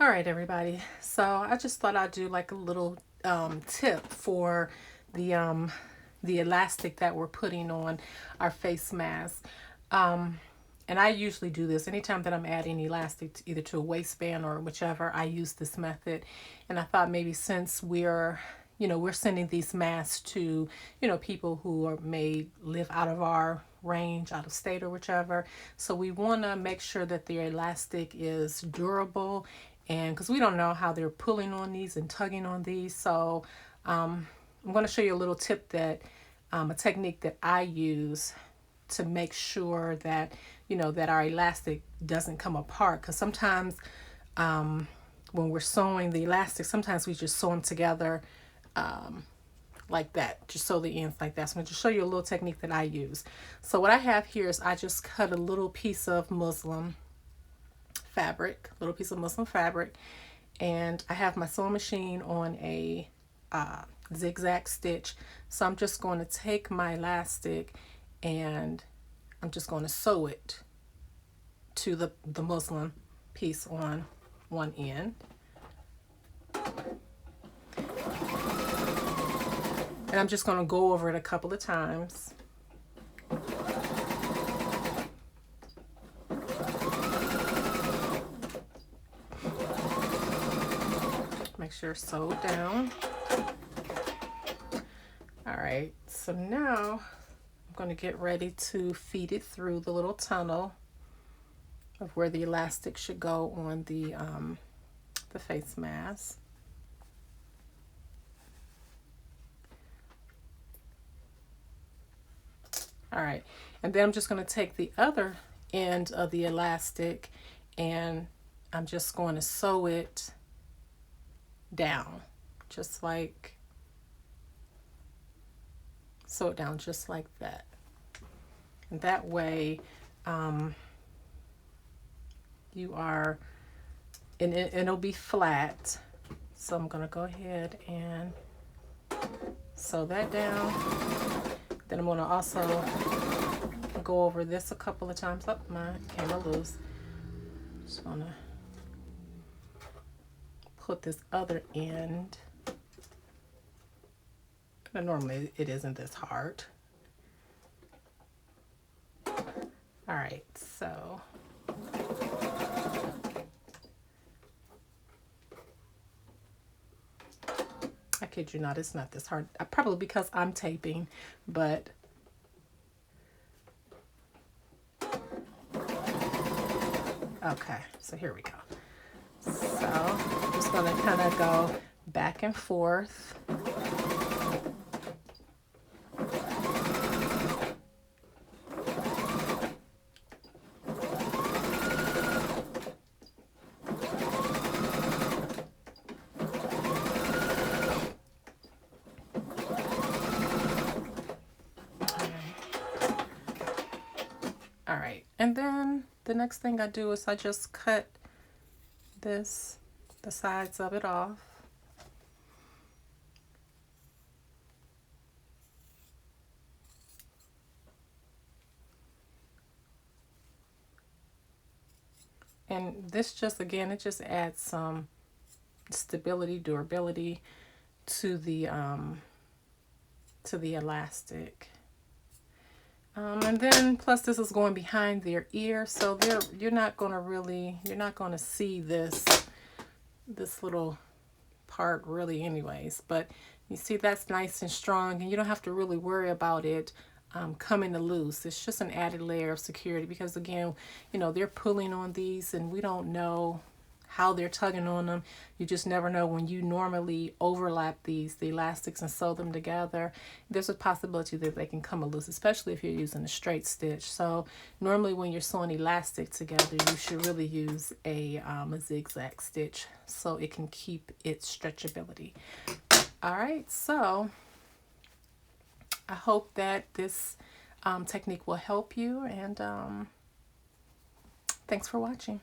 All right, everybody. So I just thought I'd do like a little tip for the um, the elastic that we're putting on our face mask. And I usually do this anytime that I'm adding elastic either to a waistband or whichever. I use this method, and I thought maybe since we're sending these masks to people who live out of our range, out of state or whichever. So we want to make sure that the elastic is durable, and because we don't know how they're pulling on these and tugging on these. So I'm going to show you a little tip a technique that I use to make sure that that our elastic doesn't come apart, because sometimes when we're sewing the elastic, sometimes we just sew them together like that, just sew the ends like that. So I'm going to show you a little technique that I use. So what I have here is I just cut a little piece of muslin fabric, and I have my sewing machine on a zigzag stitch. So I'm just going to take my elastic and I'm just going to sew it to the muslin piece on one end. And I'm just going to go over it a couple of times. Make sure it's sewed down. All right, so now I'm going to get ready to feed it through the little tunnel of where the elastic should go on the face mask. All right, and then I'm just going to take the other end of the elastic and I'm just going to sew it down, just like that. And that way and it'll be flat. So I'm going to go ahead and sew that down. Then I'm going to also go over this a couple of times. Oh, my camera loose. Just want to put this other end. And normally it isn't this hard. All right, so I kid you not, it's not this hard. Probably because I'm taping, but okay, so here we go. So I'm just going to kind of go back and forth. All right, and then the next thing I do is I just cut the sides of it off. And this just, again, it just adds some stability, durability to the elastic. And then plus this is going behind their ear, so you're not going to see this little part really anyways. But you see that's nice and strong, and you don't have to really worry about it coming loose. It's just an added layer of security, because again, they're pulling on these and we don't know how they're tugging on them. You just never know. When you normally overlap the elastics and sew them together, there's a possibility that they can come loose, especially if you're using a straight stitch. So normally when you're sewing elastic together, you should really use a zigzag stitch so it can keep its stretchability. All right, so I hope that this technique will help you, and thanks for watching.